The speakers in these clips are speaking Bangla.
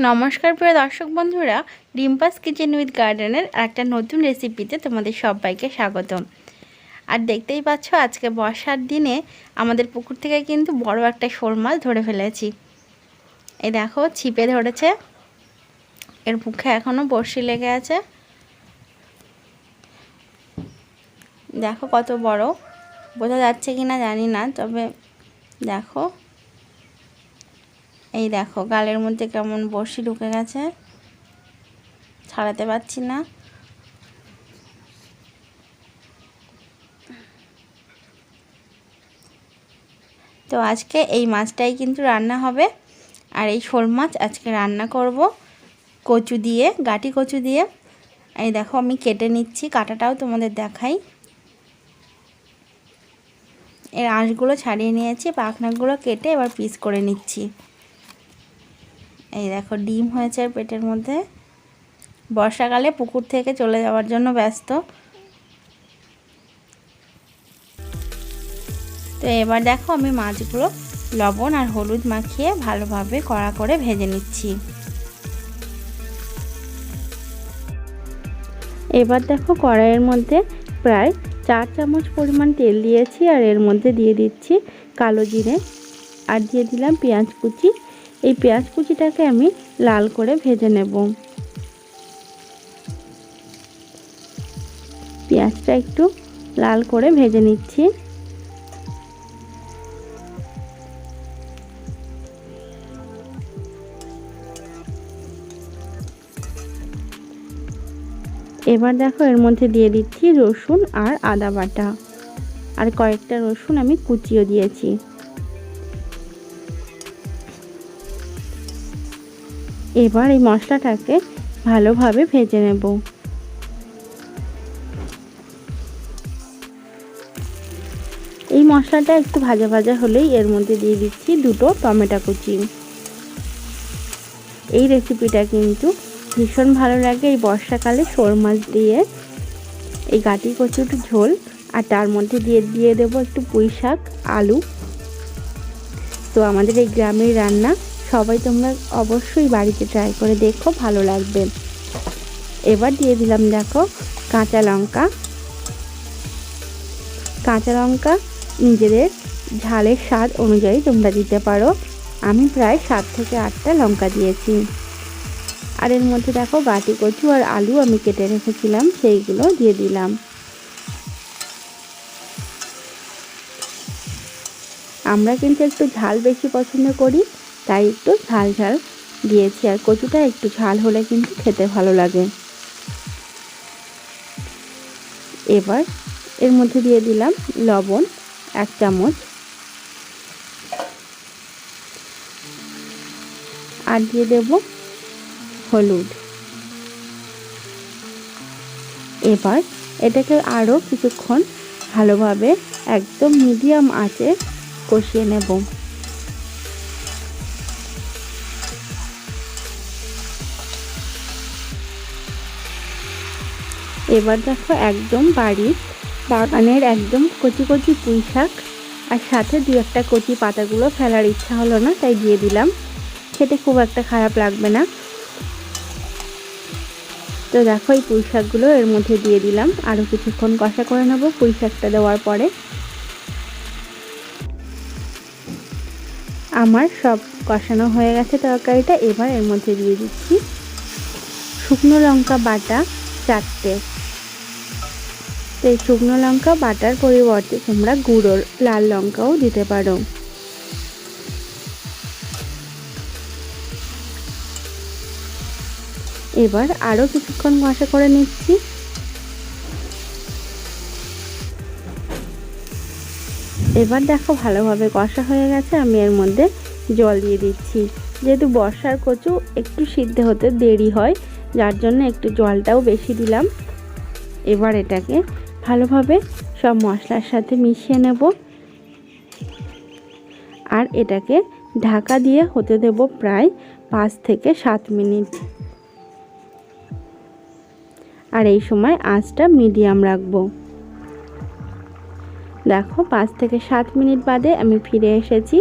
নমস্কার প্রিয় দর্শক বন্ধুরা, রিম্পাস কিচেন উইথ গার্ডেনের একটা নতুন রেসিপিতে তোমাদের সবাইকে স্বাগতম। আর দেখতেই পাচ্ছ আজকে বর্ষার দিনে আমাদের পুকুর থেকে কিন্তু বড় একটা শোল মাছ ধরে ফেলেছি। এই দেখো ছিপে ধরেছে, এর মুখে এখনও বড়শি লেগে আছে। দেখো কত বড়, বোঝা যাচ্ছে কি না জানি না, তবে দেখো এই দেখো গালের মধ্যে কেমন বড়শি ঢুকে গেছে, ছাড়াতে পারছি না। তো আজকে এই মাছটাই কিন্তু রান্না হবে। আর এই শোল মাছ আজকে রান্না করব কচু দিয়ে, গাটি কচু দিয়ে। এই দেখো আমি কেটে নিচ্ছি, কাটাটাও তোমাদের দেখাই। এর আঁশগুলো ছাড়িয়ে নিয়েছি, পাখনাগুলো কেটে এবার পিস করে নিচ্ছি। এই দেখো ডিম হয়েছে পেটের মধ্যে। বর্ষাকালে পুকুর থেকে চলে যাওয়ার জন্য ব্যস্ত। তো এবার দেখো আমি মাছগুলো লবণ আর হলুদ মাখিয়ে ভালোভাবে কড়া করে ভেজে নিচ্ছি। এবার দেখো কড়াইয়ের মধ্যে প্রায় 4 চামচ পরিমাণ তেল দিয়েছি, আর এর মধ্যে দিয়ে দিচ্ছি কালো জিরে, আর দিয়ে দিলাম পেঁয়াজ কুচি। এই পেঁয়াজ কুচিটাকে আমি লাল করে ভেজে নেব। পেঁয়াজটা একটু লাল করে ভেজে নিচ্ছি। এবার দেখো এর মধ্যে দিয়ে দিচ্ছি রসুন আর আদা বাটা, আর কয়েকটা রসুন আমি কুচিও দিয়েছি। এবার এই মশলাটাকে ভালোভাবে ভেজে নেব। এই মশলাটা একটু ভাজা ভাজা হলেই এর মধ্যে দিয়ে দিচ্ছি 2টো টমেটো কুচি। এই রেসিপিটা কিন্তু ভীষণ ভালো লাগে এই বর্ষাকালে শোল মাছ দিয়ে, এই গাটি কচুর ঝোল, আর তার মধ্যে দিয়ে দেবো একটু পুঁই শাক, আলু। তো আমাদের এই গ্রামের রান্না সবাই তোমরা অবশ্যই বাড়িতে ট্রাই করে দেখো, ভালো লাগবে। এবার দিয়ে দিলাম দেখো কাঁচা লঙ্কা। কাঁচা লঙ্কা নিজেদের ঝালের স্বাদ অনুযায়ী তোমরা দিতে পারো। আমি প্রায় 7 থেকে 8টা লঙ্কা দিয়েছি। আর এর মধ্যে দেখো গাটি কচু আর আলু আমি কেটে রেখেছিলাম, সেইগুলো দিয়ে দিলাম। আমরা কিন্তু একটু ঝাল বেশি পছন্দ করি, তাই একটু ঝাল ঝাল দিয়েছি, আর কচুটা একটু ঝাল হলে কিন্তু খেতে ভালো লাগে। এবার এর মধ্যে দিয়ে দিলাম লবণ 1 চামচ, আর দিয়ে দেব হলুদ। এবার এটাকে আরও কিছুক্ষণ ভালোভাবে একদম মিডিয়াম আঁচে কষিয়ে নেব। এবার দেখো একদম বাগানের একদম কচি কচি পুঁই শাক, আর সাথে 2-1টা কচি পাতাগুলো ফেলার ইচ্ছা হলো না, তাই দিয়ে দিলাম। খেতে খুব একটা খারাপ লাগবে না। তো দেখো এই পুঁই শাকগুলো এর মধ্যে দিয়ে দিলাম, আরও কিছুক্ষণ কষা করে নেব। পুঁই শাকটা দেওয়ার পরে আমার সব কষানো হয়ে গেছে তরকারিটা। এবার এর মধ্যে দিয়ে দিচ্ছি শুকনো লঙ্কা বাটা 4টে। তো এই শুকনো লঙ্কা বাটার পরিবর্তে তোমরা গুঁড়ো লাল লঙ্কাও দিতে পারো। এবার আরও কিছুক্ষণ কষা করে নিচ্ছি। এবার দেখো ভালোভাবে কষা হয়ে গেছে, আমি এর মধ্যে জল দিয়ে দিচ্ছি। যেহেতু বর্ষার কচু একটু সিদ্ধ হতে দেরি হয়, যার জন্য একটু জলটাও বেশি দিলাম। এবার এটাকে ভালোভাবে সব মশলার সাথে মিশিয়ে নেব, আর এটাকে ঢাকা দিয়ে হতে দেব প্রায় 5 থেকে 7 মিনিট। আর এই সময় আঁচটা মিডিয়াম রাখবো। দেখো 5 থেকে 7 মিনিট বাদে আমি ফিরে এসেছি,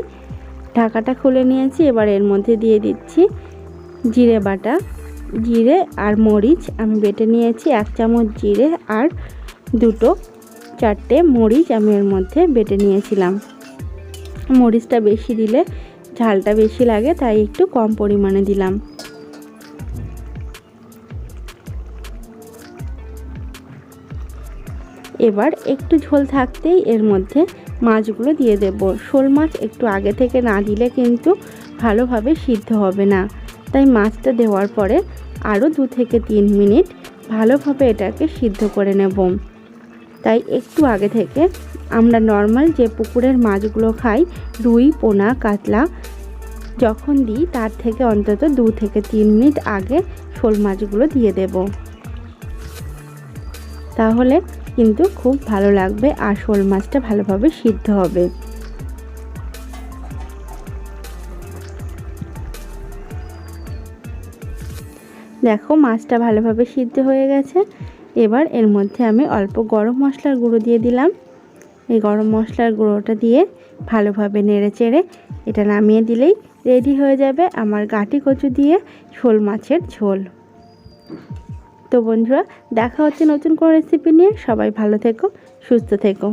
ঢাকাটা খুলে নিয়েছি। এবার এর মধ্যে দিয়ে দিচ্ছি জিরে বাটা, জিরে আর মরিচ আমি বেটে নিয়েছি। 1 চামচ জিরে আর 2-4টে মরিচ আমি এর মধ্যে বেটে নিয়েছিলাম। মরিচটা বেশি দিলে ঝালটা বেশি লাগে, তাই একটু কম পরিমাণে দিলাম। এবার একটু ঝোল থাকতেই এর মধ্যে মাছগুলো দিয়ে দেব। শোল মাছ একটু আগে থেকে না দিলে কিন্তু ভালোভাবে সিদ্ধ হবে না, তাই মাছটা দেওয়ার পরে আরও 2 থেকে 3 মিনিট ভালোভাবে এটাকে সিদ্ধ করে নেব। তাই একটু আগে থেকে আমরা নর্মাল যে পুকুরের মাছগুলো খাই, রুই, পোনা, কাতলা যখন দিই তার থেকে অন্তত 2 থেকে 3 মিনিট আগে শোল মাছগুলো দিয়ে দেব। তাহলে কিন্তু খুব ভালো লাগবে আর শোল মাছটা ভালোভাবে সিদ্ধ হবে। দেখো মাছটা ভালোভাবে সিদ্ধ হয়ে গেছে। এবার এর মধ্যে আমি অল্প গরম মশলার গুঁড়ো দিয়ে দিলাম। এই গরম মশলার গুঁড়োটা দিয়ে ভালোভাবে নেড়েচেড়ে এটা নামিয়ে দিলেই রেডি হয়ে যাবে আমার গাঁটি কচু দিয়ে শোল মাছের ঝোল। তো বন্ধুরা, দেখা হচ্ছে নতুন কোনো রেসিপি নিয়ে। সবাই ভালো থেকো, সুস্থ থেকো।